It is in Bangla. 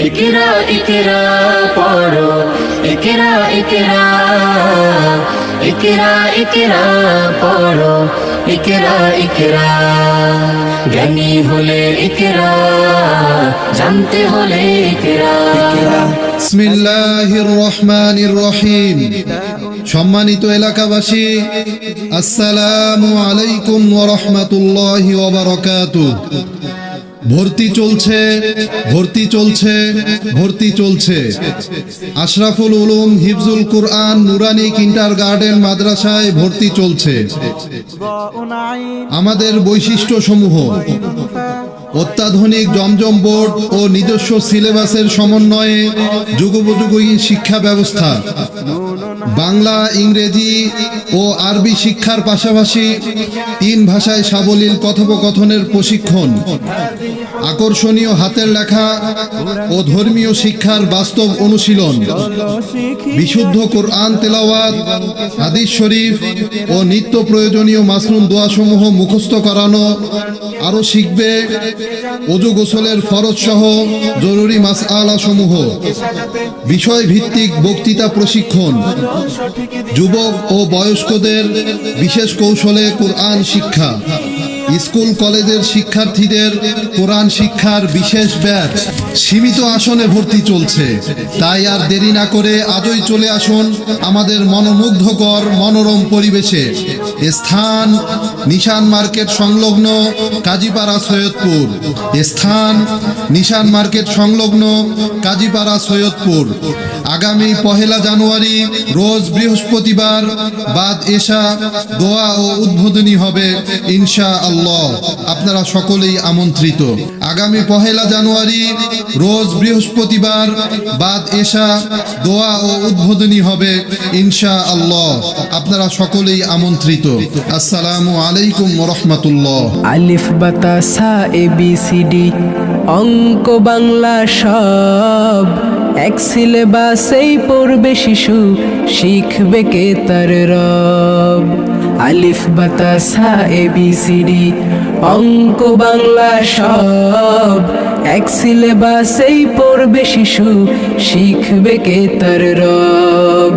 ইকরা ইকরা পড়ো, ইকরা ইকরা, ইকরা ইকরা পড়ো, ইকরা ইকরা। জ্ঞানী হলে ইকরা, জানতে হলে ইকরা। বিসমিল্লাহির রহমানির রহিম। সম্মানিত এলাকাবাসী, আসসালামু আলাইকুম ওয়া রাহমাতুল্লাহি ওয়া বারাকাতুহু। ভর্তি চলছে, ভর্তি চলছে, ভর্তি চলছে। আশরাফুল উলুম হিফজুল কুরআন নুরানি কিন্ডারগার্টেন মাদ্রাসায় ভর্তি চলছে। আমাদের বৈশিষ্ট্য সমূহ: অত্যাধুনিক জমজম বোর্ড ও নিজস্ব সিলেবাসের সমন্বয়ে যুগোপযোগী শিক্ষা ব্যবস্থা, বাংলা, ইংরেজি ও আরবি শিক্ষার পাশাপাশি 3 ভাষায় সাবলীল কথোপকথনের প্রশিক্ষণ, আকর্ষণীয় হাতের লেখা ও ধর্মীয় শিক্ষার বাস্তব অনুশীলন, বিশুদ্ধ কোরআন তেলাওয়াত, হাদিস শরীফ ও নিত্য প্রয়োজনীয় মাসনুন দোয়াসমূহ মুখস্থ করানো। আরও শিখবে ওযু গোসলের ফরজ সহ জরুরি মাসআলা সমূহ, বিষয় ভিত্তিক বক্তৃতা প্রশিক্ষণ, যুবক ও বয়স্কদের বিশেষ কৌশলে কোরআন শিক্ষা, স্কুল কলেজের শিক্ষার্থীদের কোরআন শিক্ষার বিশেষ ব্যাচ। সীমিত আসনে ভর্তি চলছে, তাই আর দেরি না করে আজই চলে আসুন আমাদের মনোমুগ্ধকর মনোরম পরিবেশে। স্থান: নিশান মার্কেট সংলগ্ন কাজীপাড়া, সৈয়দপুর। স্থান: নিশান মার্কেট সংলগ্ন কাজীপাড়া, সৈয়দপুর। আগামী 1 জানুয়ারি রোজ বৃহস্পতিবার বাদ এশা দোয়া ও উদ্বোধনী হবে ইনশাআল্লাহ। আপনারা সকলেই আমন্ত্রিত। আগামী 1 জানুয়ারি রোজ বৃহস্পতিবার বাদ এশা দোয়া ও উদ্বোধনী হবে ইনশাআল্লাহ। আপনারা সকলেই আমন্ত্রিত। আসসালামু আলাইকুম ওয়া রাহমাতুল্লাহ। আলিফ বাতা সা ABCD অঙ্ক বাংলা সব এক সিলেবাসেই পড়বে শিশু, শিখবে কে তার রব। আলিফ বাতা সা ABCD অঙ্ক বাংলা সব এক সিলেবাসেই পড়বে শিশু, শিখবে কে তার রব।